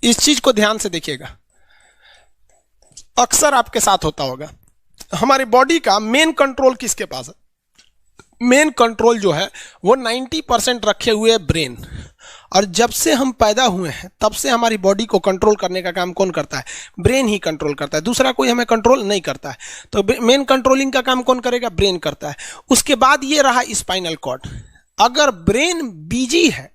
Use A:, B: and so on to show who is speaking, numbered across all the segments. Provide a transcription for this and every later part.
A: इस चीज को ध्यान से देखिएगा, अक्सर आपके साथ होता होगा। हमारी बॉडी का मेन कंट्रोल किसके पास है? मेन कंट्रोल जो है वो 90% रखे हुए ब्रेन। और जब से हम पैदा हुए हैं तब से हमारी बॉडी को कंट्रोल करने का काम कौन करता है? ब्रेन ही कंट्रोल करता है, दूसरा कोई हमें कंट्रोल नहीं करता है। तो मेन कंट्रोलिंग का काम कौन करेगा? ब्रेन करता है। उसके बाद ये रहा स्पाइनल कॉर्ड। अगर ब्रेन बिजी है,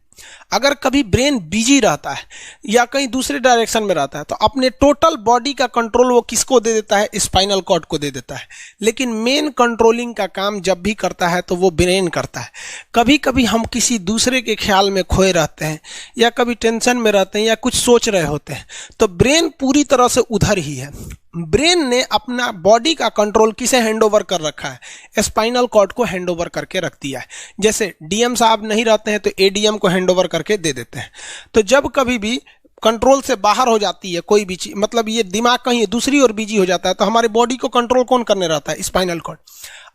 A: अगर कभी ब्रेन बिजी रहता है या कहीं दूसरे डायरेक्शन में रहता है, तो अपने टोटल बॉडी का कंट्रोल वो किसको दे देता है? स्पाइनल कॉर्ड को दे देता है। लेकिन मेन कंट्रोलिंग का काम जब भी करता है तो वो ब्रेन करता है। कभी कभी हम किसी दूसरे के ख्याल में खोए रहते हैं या कभी टेंशन में रहते हैं या कुछ सोच रहे होते हैं, तो ब्रेन पूरी तरह से उधर ही है। ब्रेन ने अपना बॉडी का कंट्रोल किसे हैंडओवर कर रखा है? स्पाइनल कॉर्ड को हैंडओवर करके रख दिया है। जैसे डीएम साहब नहीं रहते हैं तो एडीएम को हैंडओवर करके दे देते हैं। तो जब कभी भी कंट्रोल से बाहर हो जाती है कोई भी चीज, मतलब ये दिमाग कहीं दूसरी ओर बिजी हो जाता है, तो हमारे बॉडी को कंट्रोल कौन करने रहता है? Spinal cord.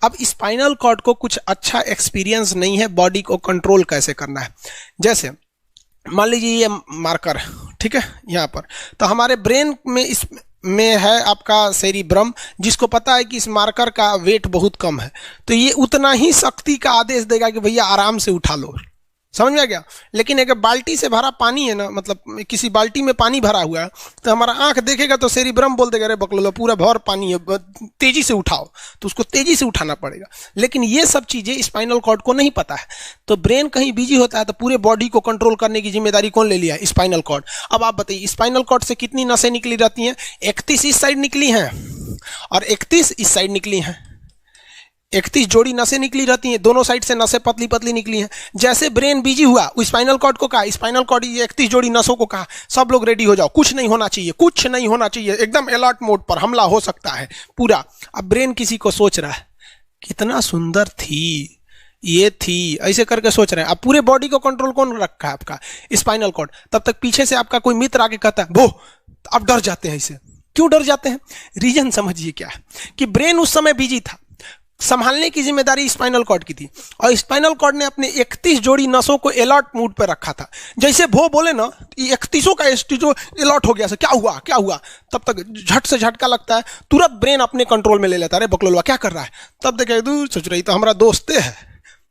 A: अब स्पाइनल कॉर्ड को कुछ अच्छा एक्सपीरियंस नहीं है बॉडी को कंट्रोल कैसे करना है। जैसे मान लीजिए ये मार्कर, ठीक है, यहाँ पर, तो हमारे ब्रेन में इस में है आपका सेरिब्रम, जिसको पता है कि इस मार्कर का वेट बहुत कम है, तो ये उतना ही शक्ति का आदेश देगा कि भैया आराम से उठा लो। समझ में आ गया? लेकिन अगर बाल्टी से भरा पानी है ना, मतलब किसी बाल्टी में पानी भरा हुआ है, तो हमारा आंख देखेगा तो सेरिब्रम बोल देगा अरे बकलोला पूरा भर पानी है, तेजी से उठाओ, तो उसको तेजी से उठाना पड़ेगा। लेकिन ये सब चीजें स्पाइनल कॉर्ड को नहीं पता है, तो ब्रेन कहीं बिजी होता है तो पूरे बॉडी को कंट्रोल करने की जिम्मेदारी कौन ले लिया? Spinal cord. अब आप बताइए स्पाइनल कॉर्ड से कितनी नसें निकली रहती हैं? 31 इस साइड निकली हैं और 31 इस साइड निकली हैं। 31 जोड़ी नसें निकली रहती हैं, दोनों साइड से नसें पतली पतली निकली हैं। जैसे ब्रेन बिजी हुआ, स्पाइनल कॉर्ड को कहा, स्पाइनल कॉर्ड ये 31 जोड़ी नसों को कहा सब लोग रेडी हो जाओ, कुछ नहीं होना चाहिए, कुछ नहीं होना चाहिए, एकदम अलर्ट मोड पर, हमला हो सकता है पूरा। अब ब्रेन किसी को सोच रहा है कितना सुंदर थी ये थी, ऐसे करके सोच रहे हैं। अब पूरे बॉडी को कंट्रोल कौन रखा है? आपका स्पाइनल कॉर्ड। तब तक पीछे से आपका कोई मित्र आके कहता है वो, अब डर जाते हैं। इसे क्यों डर जाते हैं? रीजन समझिए क्या है कि ब्रेन उस समय बिजी था, संभालने की जिम्मेदारी स्पाइनल कॉर्ड की थी, और स्पाइनल कॉर्ड ने अपने 31 जोड़ी नसों को अलर्ट मूड पर रखा था। जैसे वो बोले ना 31 का जो अलर्ट हो गया, क्या हुआ क्या हुआ, तब तक झट से झटका लगता है, तुरंत ब्रेन अपने कंट्रोल में ले लेता है, अरे बकलोलवा क्या कर रहा है। तब देखे दूर सोच रही तो हमारा दोस्ते है।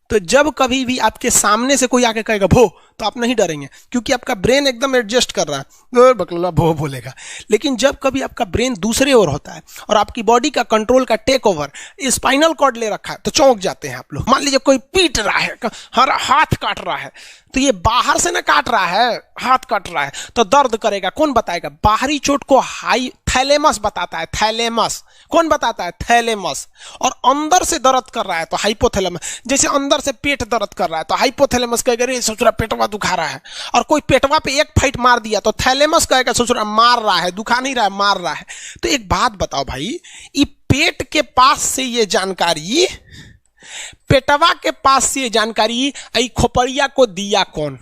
A: तो जब कभी भी आपके सामने से कोई आके कहेगा भो, तो आप नहीं डरेंगे, क्योंकि आपका ब्रेन एकदम एडजस्ट कर रहा है, बकलोला भो बोलेगा। लेकिन जब कभी आपका ब्रेन दूसरे ओर होता है और आपकी बॉडी का कंट्रोल का टेक ओवर स्पाइनल कॉर्ड ले रखा है, तो चौंक जाते हैं आप लोग। मान लीजिए कोई पीट रहा है, हर हाथ काट रहा है, तो ये बाहर से ना काट रहा है, हाथ काट रहा है, तो दर्द करेगा, कौन बताएगा? बाहरी चोट को हाई थैलेमस बताता है, थैलेमस। कौन बताता है? थैलेमस। और अंदर से दर्द कर रहा है तो हाइपोथैलेमस। जैसे अंदर से पेट दर्द कर रहा है तो हाइपोथैलेमस कहेगा रे ससुरा पेटवा दुखा रहा है, और कोई पेटवा पे एक फाइट मार दिया तो थैलेमस कहेगा ससुरा मार रहा है, दुखा नहीं रहा है, मार रहा है। तो एक बात बताओ भाई, ये पेट के पास से ये जानकारी, पेटवा के पास से जानकारी खोपड़िया को दिया कौन?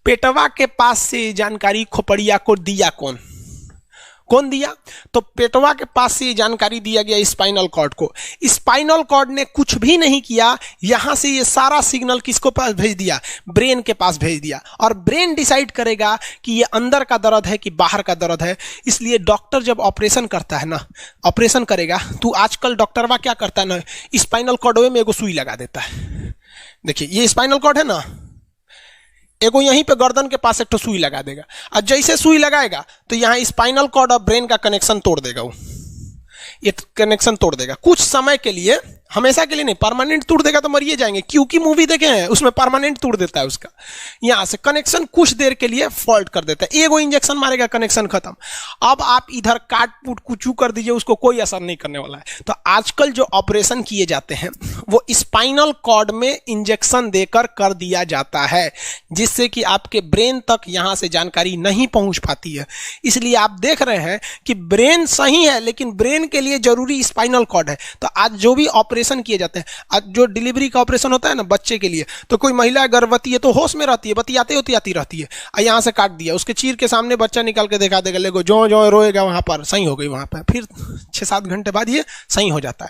A: पेटवा के पास से जानकारी खोपड़िया को दिया कौन? कौन दिया? तो पेटवा के पास से जानकारी दिया गया स्पाइनल कॉर्ड को। स्पाइनल कॉर्ड ने कुछ भी नहीं किया, यहां से ये सारा सिग्नल किसको पास भेज दिया? ब्रेन के पास भेज दिया। और ब्रेन डिसाइड करेगा कि ये अंदर का दर्द है कि बाहर का दर्द है। इसलिए डॉक्टर जब ऑपरेशन करता है ना, ऑपरेशन करेगा तो आजकल डॉक्टरवा क्या करता है ना, स्पाइनल कॉर्ड में एगो सुई लगा देता है। देखिए ये स्पाइनल कॉर्ड है ना, एगो यहीं पे गर्दन के पास एक तो सुई लगा देगा, और जैसे सुई लगाएगा तो यहाँ स्पाइनल कॉर्ड और ब्रेन का कनेक्शन तोड़ देगा। वो ये कनेक्शन तोड़ देगा कुछ समय के लिए, हमेशा के लिए नहीं, परमानेंट तोड़ देगा तो मरिए जाएंगे। क्योंकि मूवी देखे हैं उसमें परमानेंट तोड़ देता है उसका, यहां से कनेक्शन कुछ देर के लिए फॉल्ट कर देता है, एगो इंजेक्शन मारेगा कनेक्शन खत्म। अब आप इधर काट पुट कुचू कर दीजिए, उसको कोई असर नहीं करने वाला है। तो आजकल जो ऑपरेशन किए जाते हैं वो स्पाइनल कॉर्ड में इंजेक्शन देकर कर दिया जाता है, जिससे कि आपके ब्रेन तक यहां से जानकारी नहीं पहुंच पाती है। इसलिए आप देख रहे हैं कि ब्रेन सही है लेकिन ब्रेन के लिए जरूरी स्पाइनल कॉर्ड है। तो आज जो भी ऑपरेशन किए जाते हैं, आज जो डिलीवरी का ऑपरेशन होता है ना बच्चे के लिए, तो कोई महिला गर्भवती है तो होश में रहती है, बतियाते होती रहती है, यहां से काट दिया, उसके चीर के सामने बच्चा निकाल के दिखा देगा, लेगो जो जो रोएगा वहां पर सही हो गई, वहां पर फिर 6-7 घंटे बाद ये सही हो जाता है।